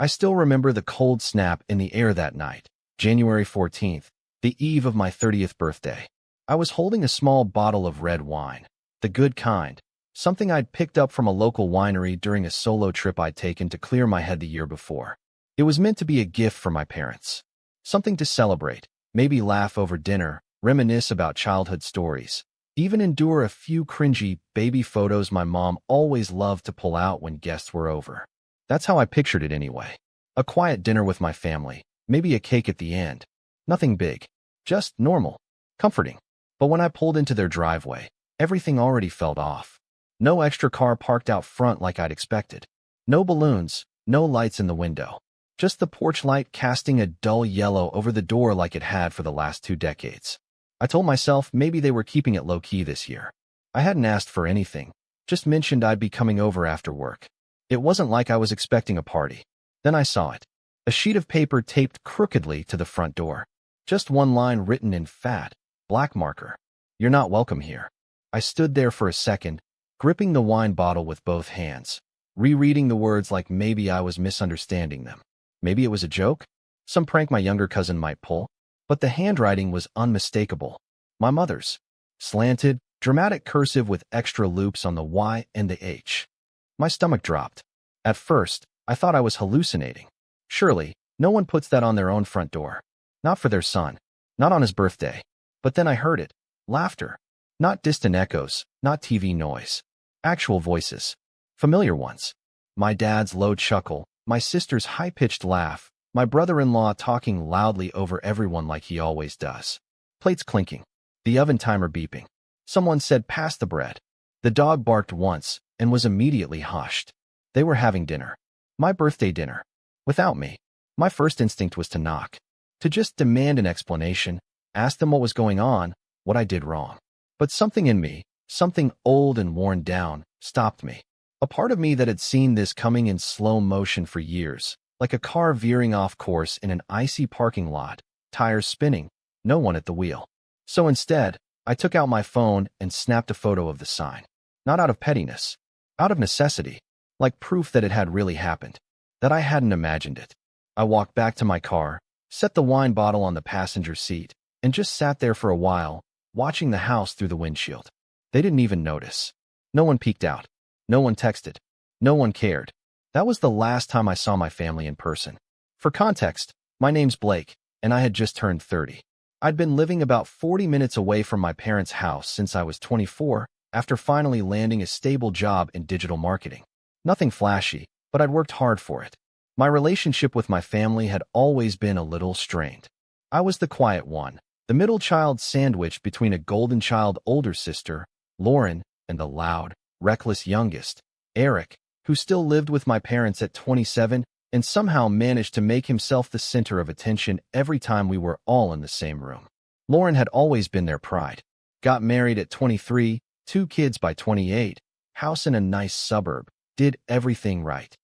I still remember the cold snap in the air that night, January 14th, the eve of my 30th birthday. I was holding a small bottle of red wine, the good kind, something I'd picked up from a local winery during a solo trip I'd taken to clear my head the year before. It was meant to be a gift for my parents. Something to celebrate, maybe laugh over dinner, reminisce about childhood stories, even endure a few cringy baby photos my mom always loved to pull out when guests were over. That's how I pictured it anyway. A quiet dinner with my family, maybe a cake at the end. Nothing big, just normal, comforting. But when I pulled into their driveway, everything already felt off. No extra car parked out front like I'd expected. No balloons, no lights in the window. Just the porch light casting a dull yellow over the door like it had for the last 2 decades. I told myself maybe they were keeping it low-key this year. I hadn't asked for anything, just mentioned I'd be coming over after work. It wasn't like I was expecting a party. Then I saw it. A sheet of paper taped crookedly to the front door. Just one line written in fat, black marker. "You're not welcome here." I stood there for a second, gripping the wine bottle with both hands, rereading the words like maybe I was misunderstanding them. Maybe it was a joke? Some prank my younger cousin might pull? But the handwriting was unmistakable. My mother's. Slanted, dramatic cursive with extra loops on the Y and the H. My stomach dropped. At first, I thought I was hallucinating. Surely, no one puts that on their own front door. Not for their son. Not on his birthday. But then I heard it. Laughter. Not distant echoes, not TV noise. Actual voices. Familiar ones. My dad's low chuckle, my sister's high-pitched laugh, my brother-in-law talking loudly over everyone like he always does. Plates clinking. The oven timer beeping. Someone said, "Pass the bread." The dog barked once and was immediately hushed. They were having dinner. My birthday dinner. Without me. My first instinct was to knock. To just demand an explanation, ask them what was going on, what I did wrong. But something in me, something old and worn down, stopped me. A part of me that had seen this coming in slow motion for years, like a car veering off course in an icy parking lot, tires spinning, no one at the wheel. So instead, I took out my phone and snapped a photo of the sign. Not out of pettiness, out of necessity, like proof that it had really happened, that I hadn't imagined it. I walked back to my car, set the wine bottle on the passenger seat, and just sat there for a while, watching the house through the windshield. They didn't even notice. No one peeked out. No one texted. No one cared. That was the last time I saw my family in person. For context, my name's Blake, and I had just turned 30. I'd been living about 40 minutes away from my parents' house since I was 24, after finally landing a stable job in digital marketing. Nothing flashy, but I'd worked hard for it. My relationship with my family had always been a little strained. I was the quiet one, the middle child sandwiched between a golden child older sister, Lauren, and the loud, reckless youngest, Eric, who still lived with my parents at 27 and somehow managed to make himself the center of attention every time we were all in the same room. Lauren had always been their pride. Got married at 23, 2 kids by 28, house in a nice suburb, did everything right.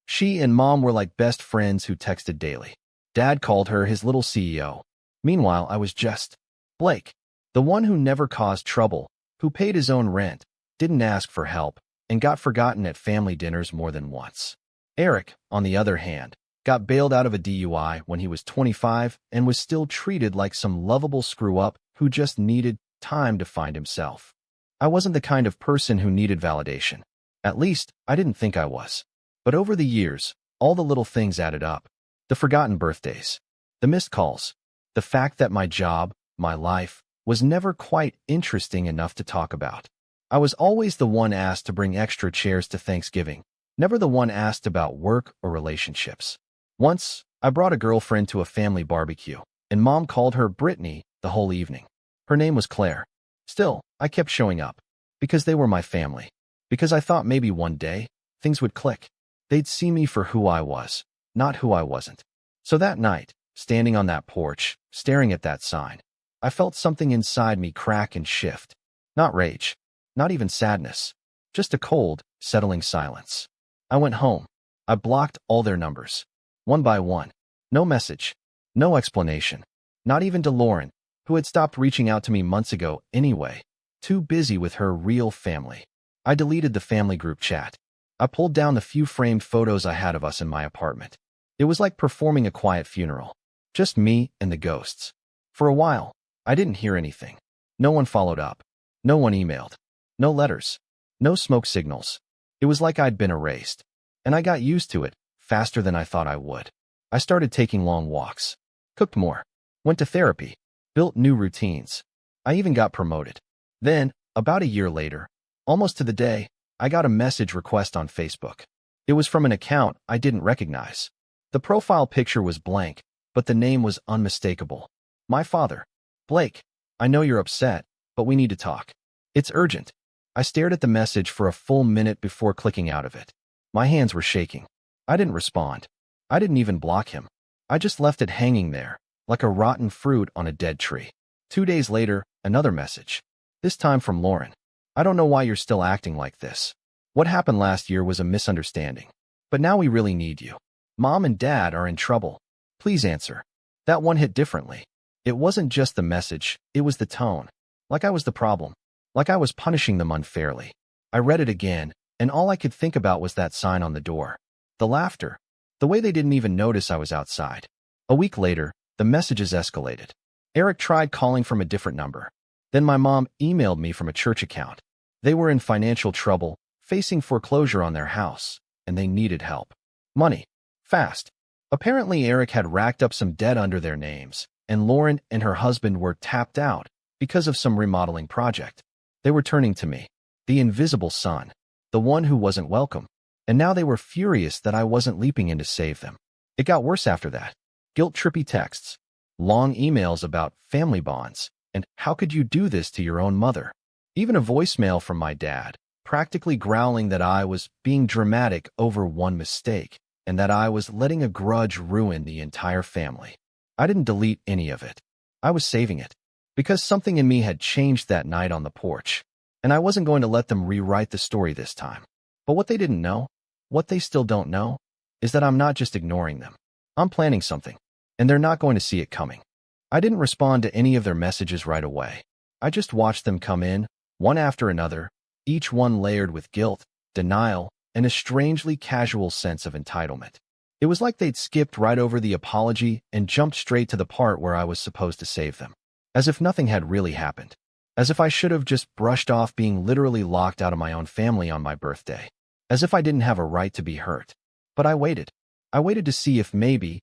She and Mom were like best friends who texted daily. Dad called her his little CEO. Meanwhile, I was just Blake, the one who never caused trouble, who paid his own rent, didn't ask for help, and got forgotten at family dinners more than once. Eric, on the other hand, got bailed out of a DUI when he was 25 and was still treated like some lovable screw-up who just needed time to find himself. I wasn't the kind of person who needed validation. At least, I didn't think I was. But over the years, all the little things added up. The forgotten birthdays, the missed calls, the fact that my job, my life, was never quite interesting enough to talk about. I was always the one asked to bring extra chairs to Thanksgiving, never the one asked about work or relationships. Once, I brought a girlfriend to a family barbecue, and Mom called her Brittany the whole evening. Her name was Claire. Still, I kept showing up, because they were my family, because I thought maybe one day, things would click. They'd see me for who I was, not who I wasn't. So that night, standing on that porch, staring at that sign, I felt something inside me crack and shift. Not rage, not even sadness, just a cold, settling silence. I went home. I blocked all their numbers, one by one. No message, no explanation, not even to Lauren, who had stopped reaching out to me months ago anyway, too busy with her real family. I deleted the family group chat. I pulled down the few framed photos I had of us in my apartment. It was like performing a quiet funeral. Just me and the ghosts. For a while, I didn't hear anything. No one followed up. No one emailed. No letters. No smoke signals. It was like I'd been erased. And I got used to it, faster than I thought I would. I started taking long walks. Cooked more. Went to therapy. Built new routines. I even got promoted. Then, about a year later, almost to the day, I got a message request on Facebook. It was from an account I didn't recognize. The profile picture was blank, but the name was unmistakable. My father. Blake, I know you're upset, but we need to talk. It's urgent. I stared at the message for a full minute before clicking out of it. My hands were shaking. I didn't respond. I didn't even block him. I just left it hanging there, like a rotten fruit on a dead tree. 2 days later, another message. This time from Lauren. I don't know why you're still acting like this. What happened last year was a misunderstanding. But now we really need you. Mom and Dad are in trouble. Please answer. That one hit differently. It wasn't just the message, it was the tone. Like I was the problem. Like I was punishing them unfairly. I read it again, and all I could think about was that sign on the door. The laughter. The way they didn't even notice I was outside. A week later, the messages escalated. Eric tried calling from a different number. Then my mom emailed me from a church account. They were in financial trouble, facing foreclosure on their house, and they needed help. Money. Fast. Apparently Eric had racked up some debt under their names, and Lauren and her husband were tapped out because of some remodeling project. They were turning to me, the invisible son, the one who wasn't welcome, and now they were furious that I wasn't leaping in to save them. It got worse after that. Guilt-trippy texts, long emails about family bonds, and how could you do this to your own mother? Even a voicemail from my dad, practically growling that I was being dramatic over one mistake, and that I was letting a grudge ruin the entire family. I didn't delete any of it. I was saving it. Because something in me had changed that night on the porch, and I wasn't going to let them rewrite the story this time. But what they didn't know, what they still don't know, is that I'm not just ignoring them. I'm planning something, and they're not going to see it coming. I didn't respond to any of their messages right away. I just watched them come in, one after another, each one layered with guilt, denial, and a strangely casual sense of entitlement. It was like they'd skipped right over the apology and jumped straight to the part where I was supposed to save them. As if nothing had really happened. As if I should have just brushed off being literally locked out of my own family on my birthday. As if I didn't have a right to be hurt. But I waited. I waited to see if maybe,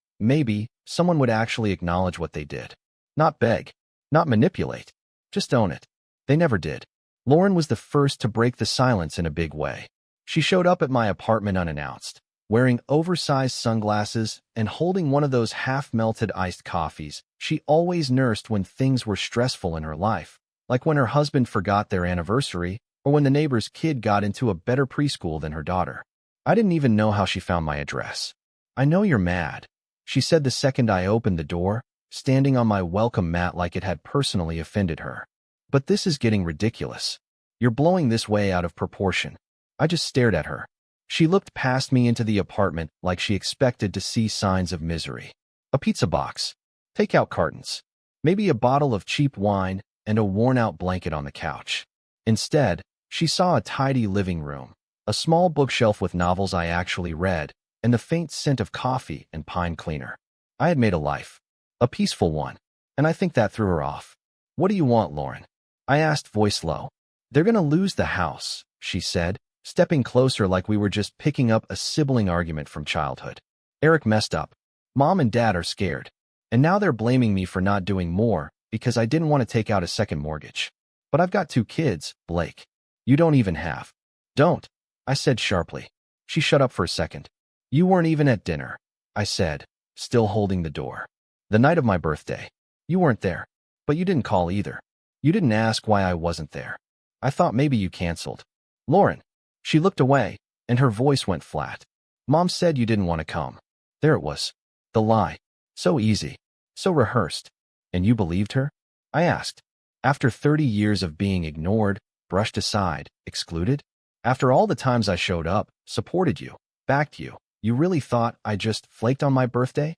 someone would actually acknowledge what they did. Not beg. Not manipulate. Just own it. They never did. Lauren was the first to break the silence in a big way. She showed up at my apartment unannounced, wearing oversized sunglasses and holding one of those half-melted iced coffees she always nursed when things were stressful in her life, like when her husband forgot their anniversary or when the neighbor's kid got into a better preschool than her daughter. I didn't even know how she found my address. I know you're mad, she said the second I opened the door, standing on my welcome mat like it had personally offended her. But this is getting ridiculous. You're blowing this way out of proportion. I just stared at her. She looked past me into the apartment like she expected to see signs of misery. A pizza box, takeout cartons, maybe a bottle of cheap wine, and a worn-out blanket on the couch. Instead, she saw a tidy living room, a small bookshelf with novels I actually read, and the faint scent of coffee and pine cleaner. I had made a life, a peaceful one, and I think that threw her off. What do you want, Lauren? I asked, voice low. They're gonna lose the house, she said, stepping closer like we were just picking up a sibling argument from childhood. Eric messed up. Mom and Dad are scared. And now they're blaming me for not doing more because I didn't want to take out a second mortgage. But I've got 2 kids, Blake. You don't even have. Don't, I said sharply. She shut up for a second. You weren't even at dinner, I said, still holding the door. The night of my birthday. You weren't there. But you didn't call either. You didn't ask why I wasn't there. I thought maybe you canceled. Lauren. She looked away, and her voice went flat. Mom said you didn't want to come. There it was. The lie. So easy. So rehearsed. And you believed her? I asked. After 30 years of being ignored, brushed aside, excluded? After all the times I showed up, supported you, backed you, you really thought I just flaked on my birthday?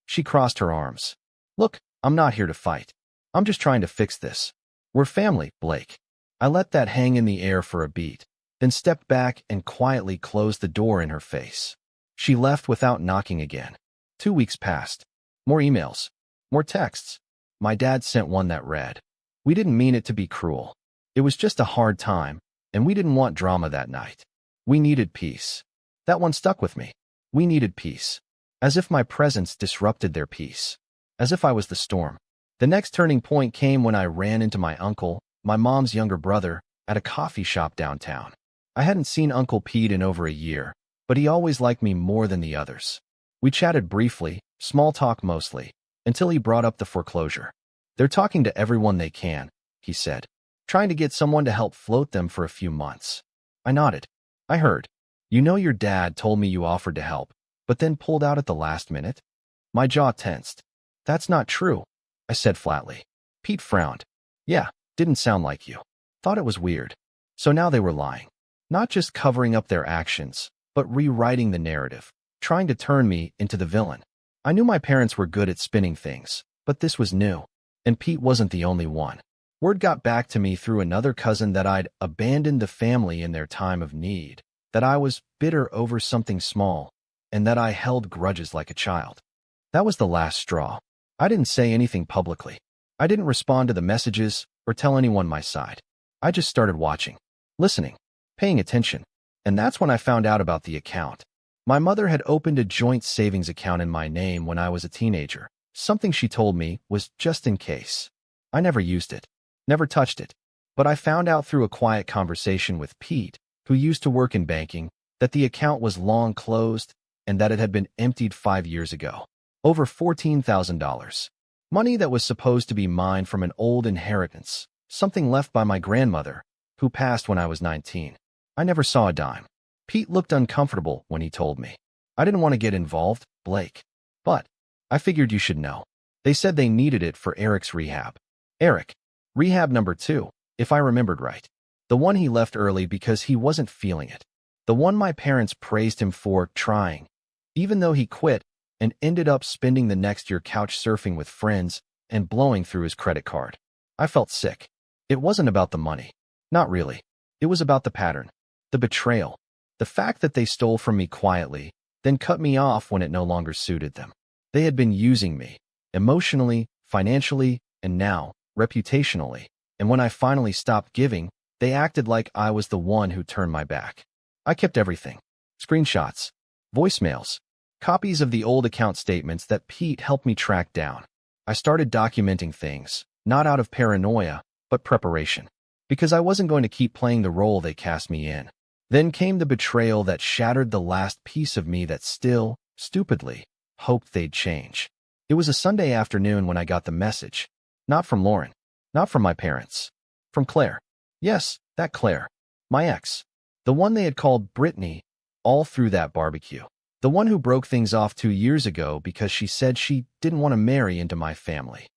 She crossed her arms. Look, I'm not here to fight. I'm just trying to fix this. We're family, Blake. I let that hang in the air for a beat, then stepped back and quietly closed the door in her face. She left without knocking again. 2 weeks passed. More emails. More texts. My dad sent one that read, "We didn't mean it to be cruel. It was just a hard time, and we didn't want drama that night. We needed peace." That one stuck with me. We needed peace. As if my presence disrupted their peace. As if I was the storm. The next turning point came when I ran into my uncle, my mom's younger brother, at a coffee shop downtown. I hadn't seen Uncle Pete in over a year, but he always liked me more than the others. We chatted briefly, small talk mostly, until he brought up the foreclosure. "They're talking to everyone they can," he said, "trying to get someone to help float them for a few months." I nodded. "I heard. You know your dad told me you offered to help, but then pulled out at the last minute?" My jaw tensed. "That's not true," I said flatly. Pete frowned. "Yeah, didn't sound like you. Thought it was weird." So now they were lying. Not just covering up their actions, but rewriting the narrative, trying to turn me into the villain. I knew my parents were good at spinning things, but this was new. And Pete wasn't the only one. Word got back to me through another cousin that I'd abandoned the family in their time of need, that I was bitter over something small, and that I held grudges like a child. That was the last straw. I didn't say anything publicly. I didn't respond to the messages or tell anyone my side. I just started watching, listening, paying attention. And that's when I found out about the account. My mother had opened a joint savings account in my name when I was a teenager. Something she told me was just in case. I never used it, never touched it. But I found out through a quiet conversation with Pete, who used to work in banking, that the account was long closed and that it had been emptied 5 years ago. Over $14,000. Money that was supposed to be mine from an old inheritance, something left by my grandmother, who passed when I was 19. I never saw a dime. Pete looked uncomfortable when he told me. I didn't want to get involved, Blake. But I figured you should know. They said they needed it for Eric's rehab. Eric. Rehab number 2, if I remembered right. The one he left early because he wasn't feeling it. The one my parents praised him for trying, even though he quit and ended up spending the next year couch surfing with friends and blowing through his credit card. I felt sick. It wasn't about the money. Not really. It was about the pattern. The betrayal. The fact that they stole from me quietly, then cut me off when it no longer suited them. They had been using me, emotionally, financially, and now, reputationally. And when I finally stopped giving, they acted like I was the one who turned my back. I kept everything. Screenshots, voicemails, copies of the old account statements that Pete helped me track down. I started documenting things, not out of paranoia, but preparation. Because I wasn't going to keep playing the role they cast me in. Then came the betrayal that shattered the last piece of me that still, stupidly, hoped they'd change. It was a Sunday afternoon when I got the message. Not from Lauren. Not from my parents. From Claire. Yes, that Claire. My ex. The one they had called Brittany all through that barbecue. The one who broke things off 2 years ago because she said she didn't want to marry into my family.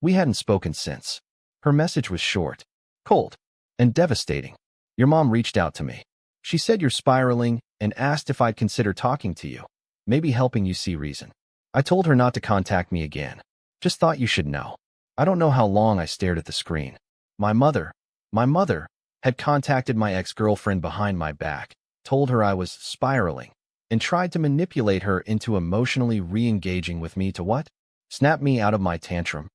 We hadn't spoken since. Her message was short, cold, and devastating. "Your mom reached out to me. She said you're spiraling and asked if I'd consider talking to you, maybe helping you see reason. I told her not to contact me again. Just thought you should know." I don't know how long I stared at the screen. My mother had contacted my ex-girlfriend behind my back, told her I was spiraling, and tried to manipulate her into emotionally re-engaging with me to what? Snap me out of my tantrum.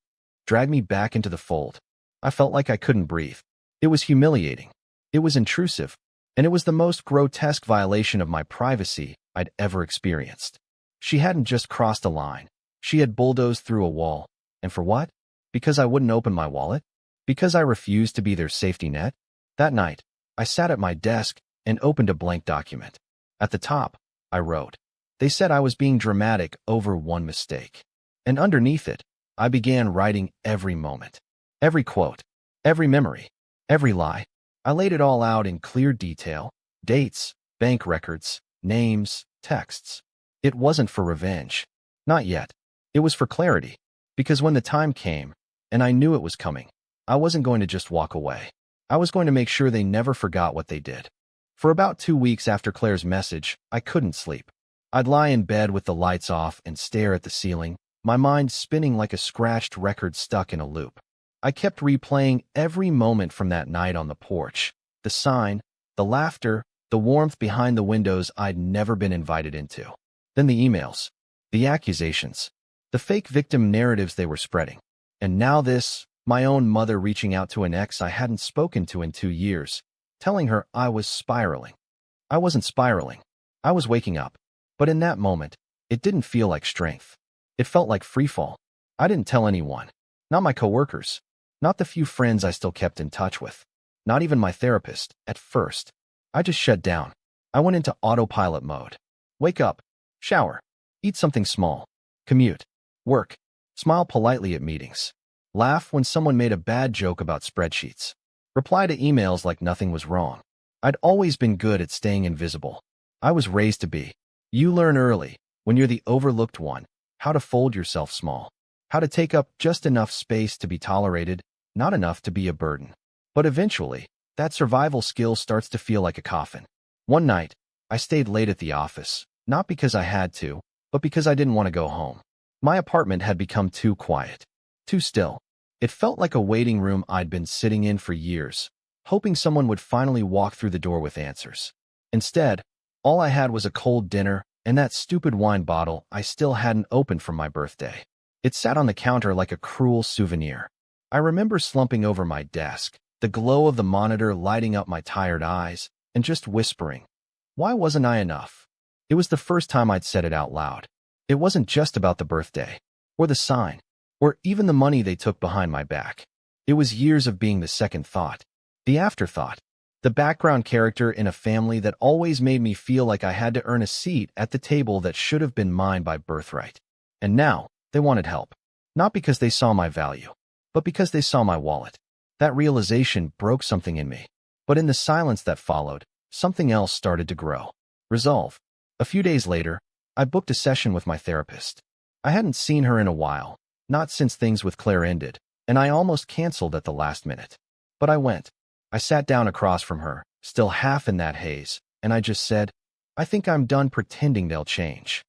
Drag me back into the fold. I felt like I couldn't breathe. It was humiliating. It was intrusive. And it was the most grotesque violation of my privacy I'd ever experienced. She hadn't just crossed a line. She had bulldozed through a wall. And for what? Because I wouldn't open my wallet? Because I refused to be their safety net? That night, I sat at my desk and opened a blank document. At the top, I wrote, "They said I was being dramatic over one mistake." And underneath it, I began writing every moment. Every quote. Every memory. Every lie. I laid it all out in clear detail. Dates, bank records, names, texts. It wasn't for revenge. Not yet. It was for clarity. Because when the time came, and I knew it was coming, I wasn't going to just walk away. I was going to make sure they never forgot what they did. For about 2 weeks after Claire's message, I couldn't sleep. I'd lie in bed with the lights off and stare at the ceiling, my mind spinning like a scratched record stuck in a loop. I kept replaying every moment from that night on the porch. The sign, the laughter, the warmth behind the windows I'd never been invited into. Then the emails. the accusations, the fake victim narratives they were spreading. And now this, my own mother reaching out to an ex I hadn't spoken to in 2 years, telling her I was spiraling. I wasn't spiraling. I was waking up. But in that moment, it didn't feel like strength. It felt like freefall. I didn't tell anyone. Not my coworkers. Not the few friends I still kept in touch with. Not even my therapist, at first. I just shut down. I went into autopilot mode. Wake up. Shower. Eat something small. Commute. Work. Smile politely at meetings. Laugh when someone made a bad joke about spreadsheets. Reply to emails like nothing was wrong. I'd always been good at staying invisible. I was raised to be. You learn early, when you're the overlooked one, how to fold yourself small. How to take up just enough space to be tolerated, not enough to be a burden. But eventually, that survival skill starts to feel like a coffin. One night, I stayed late at the office, not because I had to, but because I didn't want to go home. My apartment had become too quiet, too still. It felt like a waiting room I'd been sitting in for years, hoping someone would finally walk through the door with answers. Instead, all I had was a cold dinner and that stupid wine bottle I still hadn't opened from my birthday. It sat on the counter like a cruel souvenir. I remember slumping over my desk, the glow of the monitor lighting up my tired eyes, and just whispering, why wasn't I enough? It was the first time I'd said it out loud. It wasn't just about the birthday, or the sign, or even the money they took behind my back. It was years of being the second thought, the afterthought, the background character in a family that always made me feel like I had to earn a seat at the table that should have been mine by birthright. And now, they wanted help. Not because they saw my value, but because they saw my wallet. That realization broke something in me. But in the silence that followed, something else started to grow. Resolve. A few days later, I booked a session with my therapist. I hadn't seen her in a while, not since things with Claire ended, and I almost canceled at the last minute. But I went. I sat down across from her, still half in that haze, and I just said, I think I'm done pretending they'll change.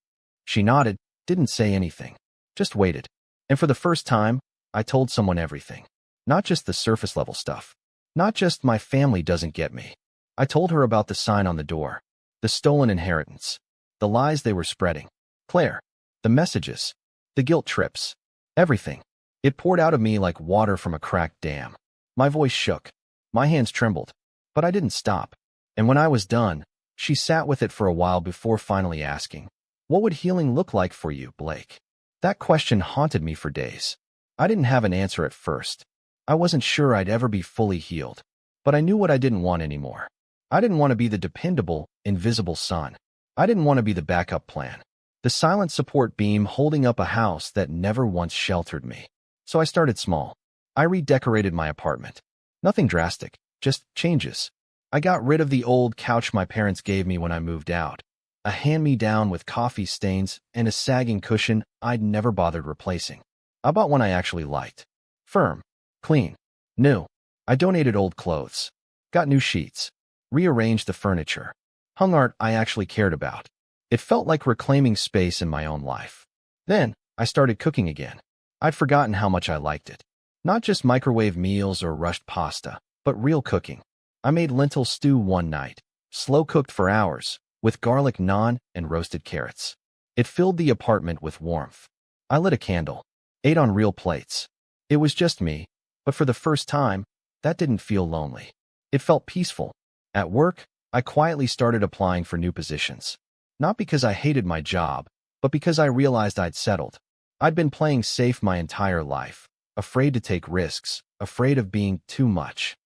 She nodded, didn't say anything, just waited. And for the first time, I told someone everything. Not just the surface level stuff. Not just my family doesn't get me. I told her about the sign on the door, the stolen inheritance, the lies they were spreading, Claire, the messages, the guilt trips, everything. It poured out of me like water from a cracked dam. My voice shook. My hands trembled. But I didn't stop. And when I was done, she sat with it for a while before finally asking, what would healing look like for you, Blake? That question haunted me for days. I didn't have an answer at first. I wasn't sure I'd ever be fully healed. But I knew what I didn't want anymore. I didn't want to be the dependable, invisible son. I didn't want to be the backup plan. The silent support beam holding up a house that never once sheltered me. So I started small. I redecorated my apartment. Nothing drastic, just changes. I got rid of the old couch my parents gave me when I moved out. A hand-me-down with coffee stains and a sagging cushion I'd never bothered replacing. I bought one I actually liked. Firm. Clean. New. I donated old clothes. Got new sheets. Rearranged the furniture. Hung art I actually cared about. It felt like reclaiming space in my own life. Then, I started cooking again. I'd forgotten how much I liked it. Not just microwave meals or rushed pasta, but real cooking. I made lentil stew one night, slow-cooked for hours, with garlic naan and roasted carrots. It filled the apartment with warmth. I lit a candle, ate on real plates. It was just me, but for the first time, that didn't feel lonely. It felt peaceful. At work, I quietly started applying for new positions. Not because I hated my job, but because I realized I'd settled. I'd been playing safe my entire life, afraid to take risks, afraid of being too much.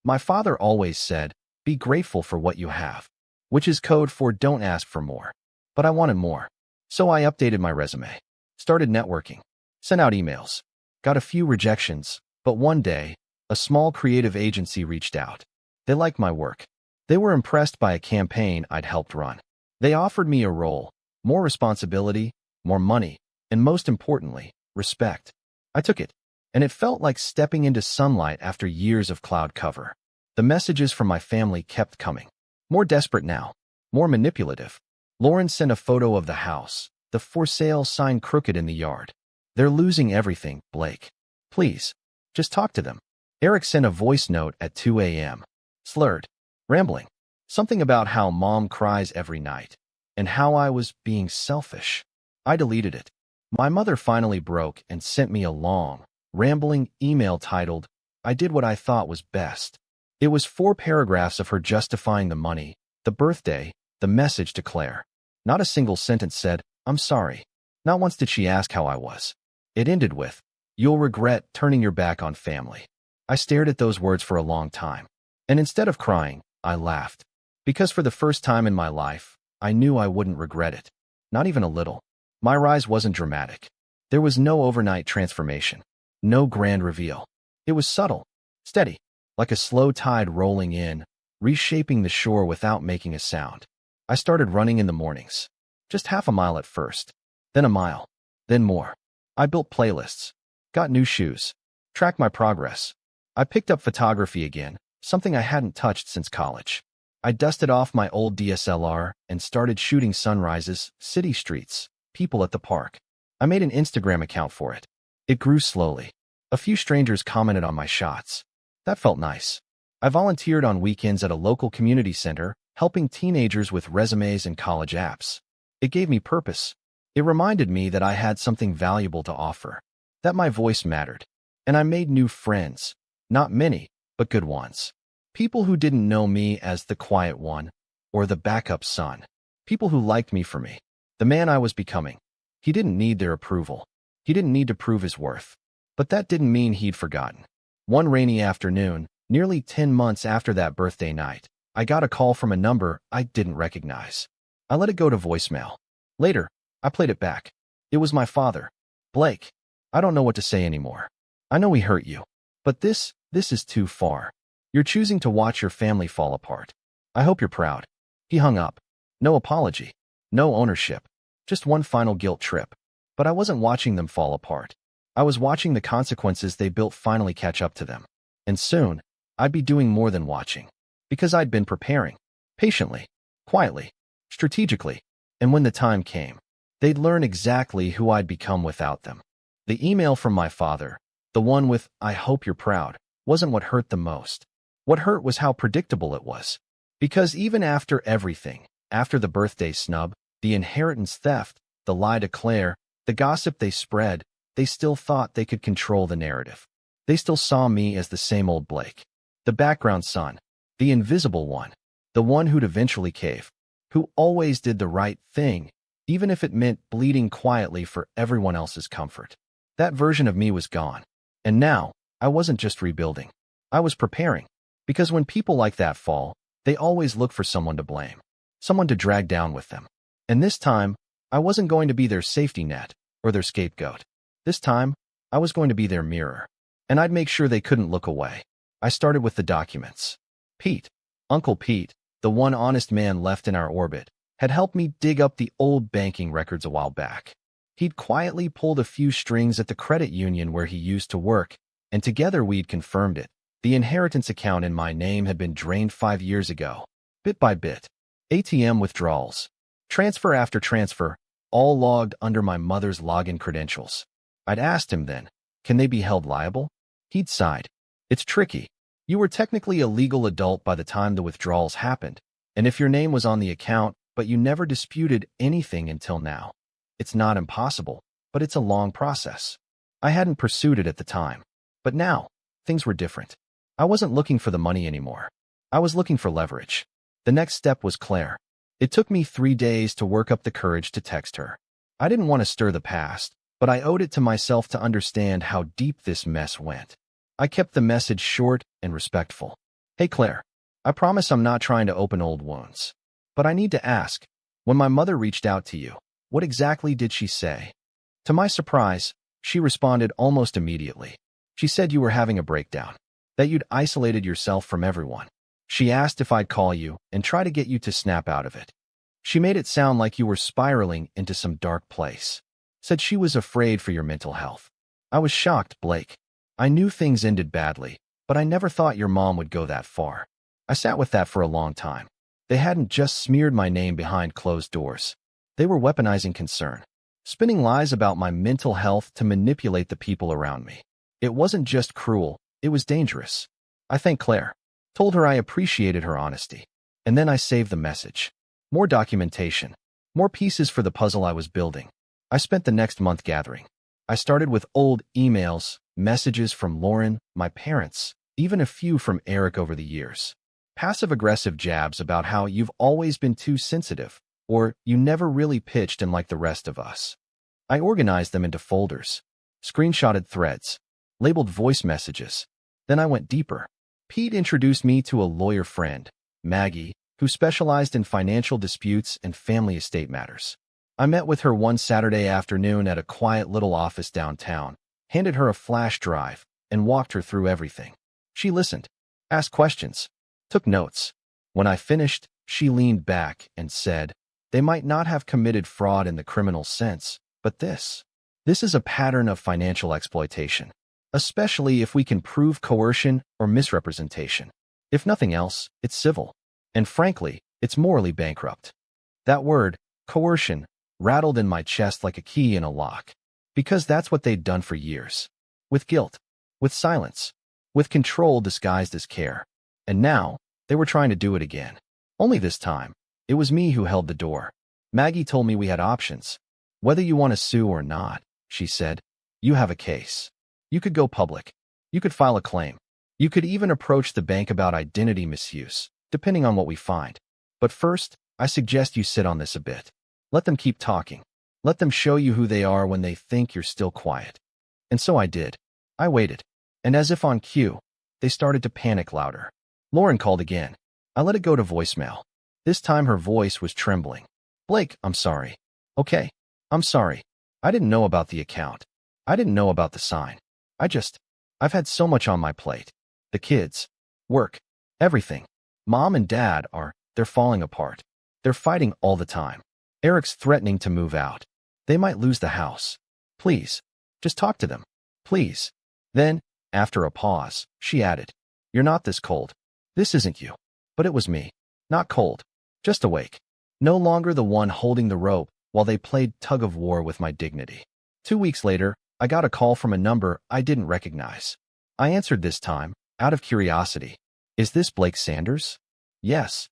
My father always said, be grateful for what you have, which is code for don't ask for more. But I wanted more. So I updated my resume, started networking, sent out emails, got a few rejections, but one day, a small creative agency reached out. They liked my work. They were impressed by a campaign I'd helped run. They offered me a role, more responsibility, more money, and most importantly, respect. I took it. And it felt like stepping into sunlight after years of cloud cover. The messages from my family kept coming. More desperate now. More manipulative. Lauren sent a photo of the house, the for sale sign crooked in the yard. They're losing everything, Blake. Please, just talk to them. Eric sent a voice note at 2 a.m. Slurred. Rambling. Something about how mom cries every night. And how I was being selfish. I deleted it. My mother finally broke and sent me a long, rambling email titled, "I did what I thought was best." It was 4 paragraphs of her justifying the money, the birthday, the message to Claire. Not a single sentence said, "I'm sorry." Not once did she ask how I was. It ended with, "You'll regret turning your back on family." I stared at those words for a long time. And instead of crying, I laughed. Because for the first time in my life, I knew I wouldn't regret it. Not even a little. My rise wasn't dramatic. There was no overnight transformation. No grand reveal. It was subtle, steady, like a slow tide rolling in, reshaping the shore without making a sound. I started running in the mornings. Just half a mile at first. Then a mile. Then more. I built playlists. Got new shoes. Tracked my progress. I picked up photography again, something I hadn't touched since college. I dusted off my old DSLR and started shooting sunrises, city streets, people at the park. I made an Instagram account for it. It grew slowly. A few strangers commented on my shots. That felt nice. I volunteered on weekends at a local community center, helping teenagers with resumes and college apps. It gave me purpose. It reminded me that I had something valuable to offer, that my voice mattered. And I made new friends. Not many, but good ones. People who didn't know me as the quiet one or the backup son. People who liked me for me, the man I was becoming. He didn't need their approval. He didn't need to prove his worth. But that didn't mean he'd forgotten. One rainy afternoon, nearly 10 months after that birthday night, I got a call from a number I didn't recognize. I let it go to voicemail. Later, I played it back. It was my father. "Blake, I don't know what to say anymore. I know we hurt you. But this is too far. You're choosing to watch your family fall apart. I hope you're proud." He hung up. No apology. No ownership. Just one final guilt trip. But I wasn't watching them fall apart. I was watching the consequences they built finally catch up to them. And soon, I'd be doing more than watching. Because I'd been preparing. Patiently. Quietly. Strategically. And when the time came, they'd learn exactly who I'd become without them. The email from my father, the one with, "I hope you're proud," wasn't what hurt the most. What hurt was how predictable it was. Because even after everything, after the birthday snub, the inheritance theft, the lie to Claire, the gossip they spread, they still thought they could control the narrative. They still saw me as the same old Blake. The background son, the invisible one, the one who'd eventually cave, who always did the right thing, even if it meant bleeding quietly for everyone else's comfort. That version of me was gone. And now, I wasn't just rebuilding. I was preparing. Because when people like that fall, they always look for someone to blame, someone to drag down with them. And this time, I wasn't going to be their safety net or their scapegoat. This time, I was going to be their mirror. And I'd make sure they couldn't look away. I started with the documents. Pete, Uncle Pete, the one honest man left in our orbit, had helped me dig up the old banking records a while back. He'd quietly pulled a few strings at the credit union where he used to work, and together we'd confirmed it. The inheritance account in my name had been drained 5 years ago, bit by bit. ATM withdrawals, transfer after transfer, all logged under my mother's login credentials. I'd asked him then, "Can they be held liable?" He'd sighed. "It's tricky. You were technically a legal adult by the time the withdrawals happened, and if your name was on the account, but you never disputed anything until now. It's not impossible, but it's a long process." I hadn't pursued it at the time. But now, things were different. I wasn't looking for the money anymore. I was looking for leverage. The next step was Claire. It took me 3 days to work up the courage to text her. I didn't want to stir the past, but I owed it to myself to understand how deep this mess went. I kept the message short and respectful. "Hey Claire, I promise I'm not trying to open old wounds. But I need to ask, when my mother reached out to you, what exactly did she say?" To my surprise, she responded almost immediately. She said you were having a breakdown, that you'd isolated yourself from everyone. She asked if I'd call you and try to get you to snap out of it. She made it sound like you were spiraling into some dark place. Said she was afraid for your mental health. I was shocked, Blake. I knew things ended badly, but I never thought your mom would go that far. I sat with that for a long time. They hadn't just smeared my name behind closed doors. They were weaponizing concern, spinning lies about my mental health to manipulate the people around me. It wasn't just cruel, it was dangerous. I thanked Claire, told her I appreciated her honesty, and then I saved the message. More documentation, more pieces for the puzzle I was building. I spent the next month gathering. I started with old emails, messages from Lauren, my parents, even a few from Eric over the years. Passive-aggressive jabs about how you've always been too sensitive, or you never really pitched in like the rest of us. I organized them into folders, screenshotted threads, labeled voice messages. Then I went deeper. Pete introduced me to a lawyer friend, Maggie, who specialized in financial disputes and family estate matters. I met with her one Saturday afternoon at a quiet little office downtown, handed her a flash drive, and walked her through everything. She listened, asked questions, took notes. When I finished, she leaned back and said, "They might not have committed fraud in the criminal sense, but this is a pattern of financial exploitation, especially if we can prove coercion or misrepresentation. If nothing else, it's civil. And frankly, it's morally bankrupt." That word, coercion, rattled in my chest like a key in a lock, because that's what they'd done for years. With guilt, with silence, with control disguised as care. And now, they were trying to do it again. Only this time, it was me who held the door. Maggie told me we had options. "Whether you want to sue or not," she said, "you have a case. You could go public. You could file a claim. You could even approach the bank about identity misuse, depending on what we find. But first, I suggest you sit on this a bit. Let them keep talking. Let them show you who they are when they think you're still quiet." And so I did. I waited. And as if on cue, they started to panic louder. Lauren called again. I let it go to voicemail. This time her voice was trembling. "Blake, I'm sorry." "Okay, I'm sorry. I didn't know about the account. I didn't know about the sign. I've had so much on my plate. The kids, work, everything. Mom and Dad they're falling apart. They're fighting all the time. Eric's threatening to move out. They might lose the house. Please, just talk to them. Please." Then, after a pause, she added, "You're not this cold. This isn't you." But it was me. Not cold. Just awake. No longer the one holding the rope while they played tug-of-war with my dignity. 2 weeks later, I got a call from a number I didn't recognize. I answered this time, out of curiosity. "Is this Blake Sanders?" "Yes.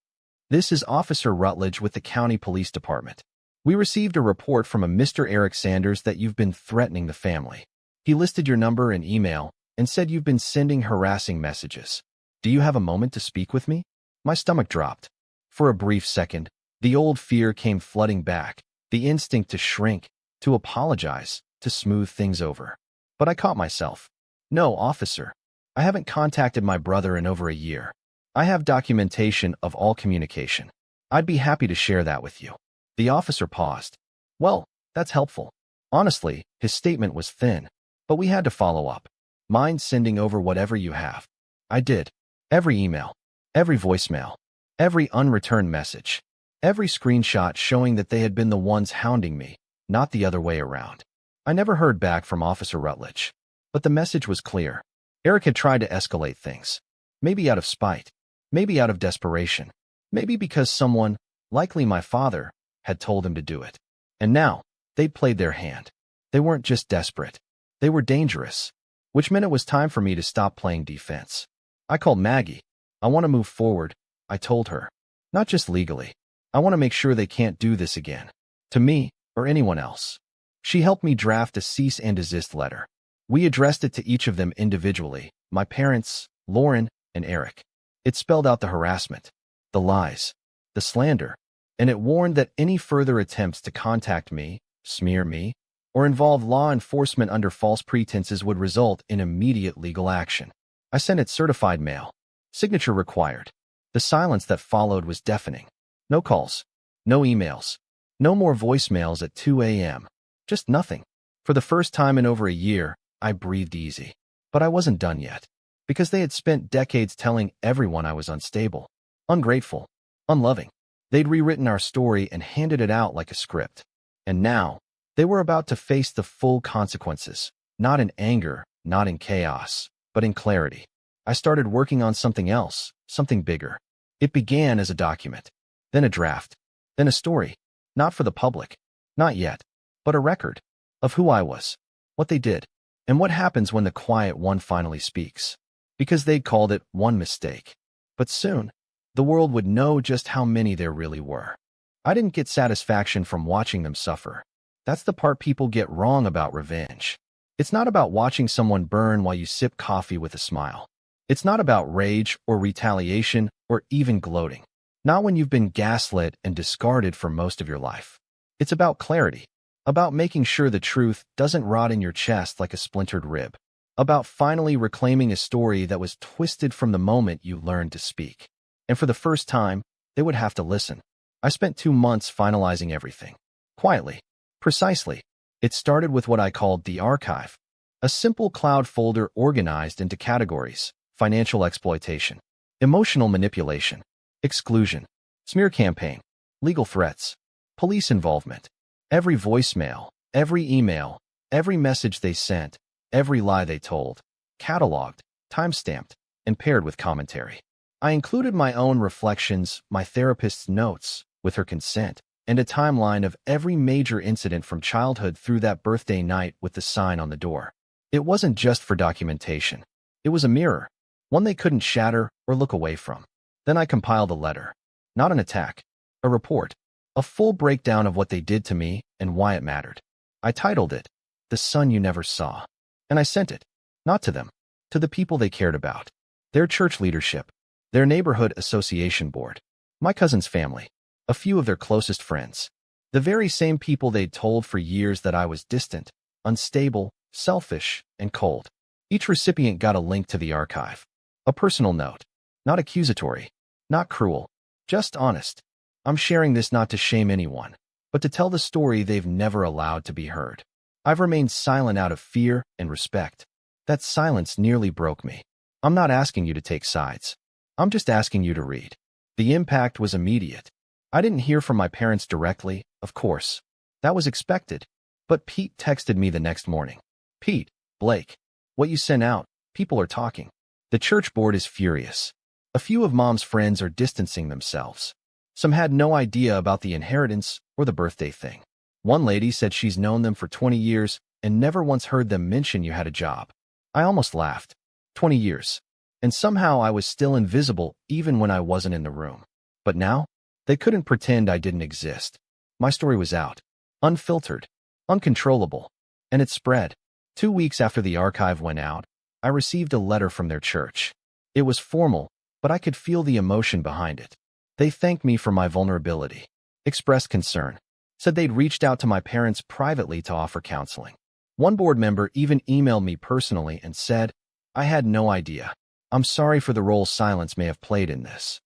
This is Officer Rutledge with the County Police Department. We received a report from a Mr. Eric Sanders that you've been threatening the family. He listed your number and email and said you've been sending harassing messages. Do you have a moment to speak with me?" My stomach dropped. For a brief second, the old fear came flooding back, the instinct to shrink, to apologize, to smooth things over. But I caught myself. "No, officer. I haven't contacted my brother in over a year. I have documentation of all communication. I'd be happy to share that with you." The officer paused. "Well, that's helpful." Honestly, his statement was thin, but we had to follow up. "Mind sending over whatever you have?" I did. Every email, every voicemail, every unreturned message, every screenshot showing that they had been the ones hounding me, not the other way around. I never heard back from Officer Rutledge, but the message was clear. Eric had tried to escalate things, maybe out of spite, maybe out of desperation, maybe because someone, likely my father, had told him to do it. And now, they'd played their hand. They weren't just desperate. They were dangerous, which meant it was time for me to stop playing defense. I called Maggie. "I want to move forward," I told her. "Not just legally. I want to make sure they can't do this again. To me, or anyone else." She helped me draft a cease and desist letter. We addressed it to each of them individually, my parents, Lauren, and Eric. It spelled out the harassment, the lies, the slander, and it warned that any further attempts to contact me, smear me, or involve law enforcement under false pretenses would result in immediate legal action. I sent it certified mail. Signature required. The silence that followed was deafening. No calls, no emails, no more voicemails at 2 a.m. Just nothing. For the first time in over a year, I breathed easy. But I wasn't done yet, because they had spent decades telling everyone I was unstable, ungrateful, unloving. They'd rewritten our story and handed it out like a script. And now, they were about to face the full consequences, not in anger, not in chaos, but in clarity. I started working on something else, something bigger. It began as a document, then a draft, then a story, not for the public, not yet, but a record of who I was, what they did, and what happens when the quiet one finally speaks. Because they'd called it one mistake. But soon, the world would know just how many there really were. I didn't get satisfaction from watching them suffer. That's the part people get wrong about revenge. It's not about watching someone burn while you sip coffee with a smile. It's not about rage or retaliation or even gloating. Not when you've been gaslit and discarded for most of your life. It's about clarity. About making sure the truth doesn't rot in your chest like a splintered rib. About finally reclaiming a story that was twisted from the moment you learned to speak. And for the first time, they would have to listen. I spent 2 months finalizing everything. Quietly. Precisely. It started with what I called the archive. A simple cloud folder organized into categories: financial exploitation, emotional manipulation, exclusion, smear campaign, legal threats, police involvement. Every voicemail, every email, every message they sent, every lie they told, cataloged, time-stamped, and paired with commentary. I included my own reflections, my therapist's notes, with her consent, and a timeline of every major incident from childhood through that birthday night with the sign on the door. It wasn't just for documentation. It was a mirror, one they couldn't shatter or look away from. Then I compiled a letter. Not an attack. A report. A full breakdown of what they did to me and why it mattered. I titled it, "The Son You Never Saw." And I sent it. Not to them. To the people they cared about. Their church leadership. Their neighborhood association board. My cousin's family. A few of their closest friends. The very same people they'd told for years that I was distant, unstable, selfish, and cold. Each recipient got a link to the archive. A personal note. Not accusatory. Not cruel. Just honest. I'm sharing this not to shame anyone, but to tell the story they've never allowed to be heard. I've remained silent out of fear and respect. That silence nearly broke me. I'm not asking you to take sides. I'm just asking you to read. The impact was immediate. I didn't hear from my parents directly, of course. That was expected. But Pete texted me the next morning. "Pete, Blake, what you sent out, people are talking. The church board is furious. A few of Mom's friends are distancing themselves. Some had no idea about the inheritance or the birthday thing. One lady said she's known them for 20 years and never once heard them mention you had a job." I almost laughed. 20 years. And somehow I was still invisible even when I wasn't in the room. But now, they couldn't pretend I didn't exist. My story was out. Unfiltered. Uncontrollable. And it spread. 2 weeks after the archive went out, I received a letter from their church. It was formal, but I could feel the emotion behind it. They thanked me for my vulnerability, expressed concern, said they'd reached out to my parents privately to offer counseling. One board member even emailed me personally and said, "I had no idea. I'm sorry for the role silence may have played in this."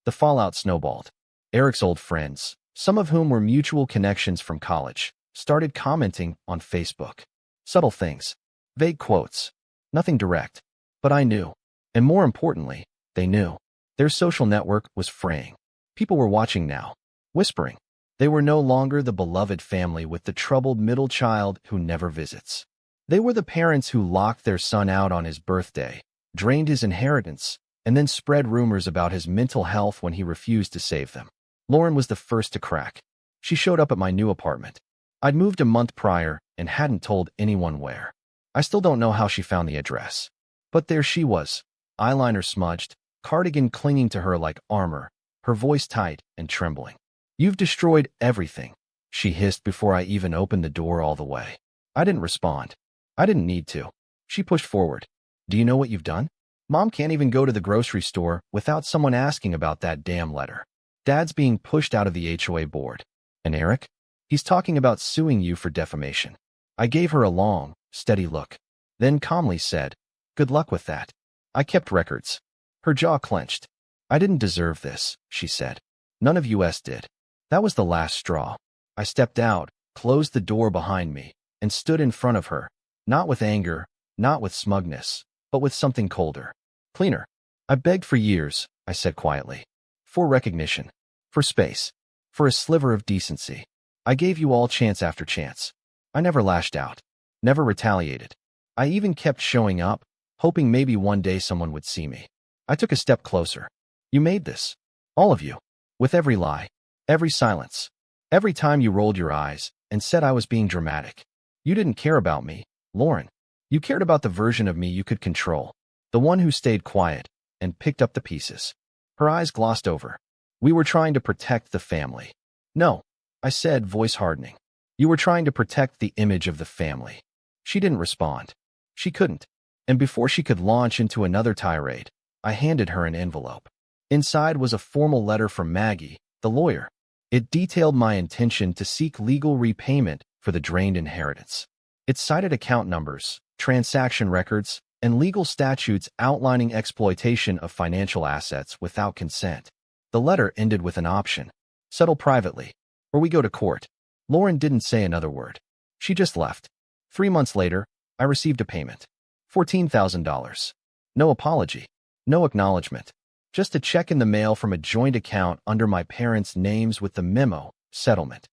The fallout snowballed. Eric's old friends, some of whom were mutual connections from college, started commenting on Facebook. Subtle things. Vague quotes. Nothing direct. But I knew. And more importantly, they knew. Their social network was fraying. People were watching now. Whispering. They were no longer the beloved family with the troubled middle child who never visits. They were the parents who locked their son out on his birthday, drained his inheritance, and then spread rumors about his mental health when he refused to save them. Lauren was the first to crack. She showed up at my new apartment. I'd moved a month prior and hadn't told anyone where. I still don't know how she found the address. But there she was, eyeliner smudged, cardigan clinging to her like armor, her voice tight and trembling. "You've destroyed everything," she hissed before I even opened the door all the way. I didn't respond. I didn't need to. She pushed forward. "Do you know what you've done? Mom can't even go to the grocery store without someone asking about that damn letter. Dad's being pushed out of the HOA board. And Eric? He's talking about suing you for defamation." I gave her a long, steady look, then calmly said, "Good luck with that." I kept records. Her jaw clenched. "I didn't deserve this," she said. "None of us did." That was the last straw. I stepped out, closed the door behind me, and stood in front of her, not with anger, not with smugness, but with something colder, cleaner. "I begged for years," I said quietly. "For recognition. For space. For a sliver of decency. I gave you all chance after chance. I never lashed out. Never retaliated. I even kept showing up, hoping maybe one day someone would see me. I took a step closer. You made this. All of you. With every lie. Every silence. Every time you rolled your eyes and said I was being dramatic. You didn't care about me, Lauren. You cared about the version of me you could control. The one who stayed quiet and picked up the pieces." Her eyes glossed over. "We were trying to protect the family." "No," I said, voice hardening. You were trying to protect the image of the family." She didn't respond. She couldn't. And before she could launch into another tirade, I handed her an envelope. Inside was a formal letter from Maggie, the lawyer. It detailed my intention to seek legal repayment for the drained inheritance. It cited account numbers, transaction records, and legal statutes outlining exploitation of financial assets without consent. The letter ended with an option: settle privately, or we go to court. Lauren didn't say another word. She just left. 3 months later, I received a payment. $14,000. No apology. No acknowledgement. Just a check in the mail from a joint account under my parents' names with the memo, settlement.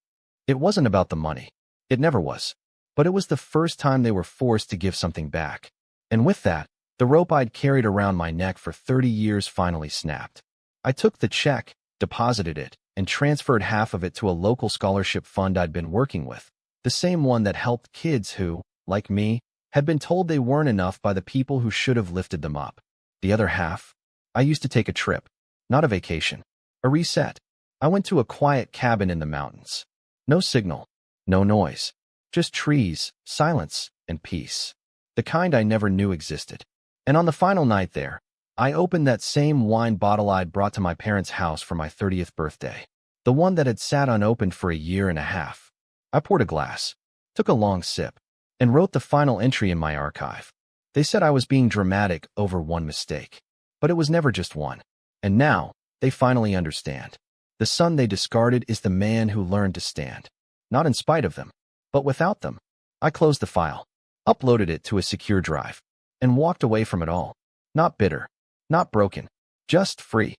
It wasn't about the money. It never was. But it was the first time they were forced to give something back. And with that, the rope I'd carried around my neck for 30 years finally snapped. I took the check, deposited it, and transferred half of it to a local scholarship fund I'd been working with, the same one that helped kids who, like me, had been told they weren't enough by the people who should have lifted them up. The other half, I used to take a trip, not a vacation, a reset. I went to a quiet cabin in the mountains. No signal, no noise, just trees, silence, and peace. The kind I never knew existed. And on the final night there, I opened that same wine bottle I'd brought to my parents' house for my 30th birthday, the one that had sat unopened for a year and a half. I poured a glass, took a long sip, and wrote the final entry in my archive. They said I was being dramatic over one mistake, but it was never just one. And now, they finally understand. The son they discarded is the man who learned to stand. Not in spite of them, but without them. I closed the file, uploaded it to a secure drive, and walked away from it all. Not bitter, not broken, just free.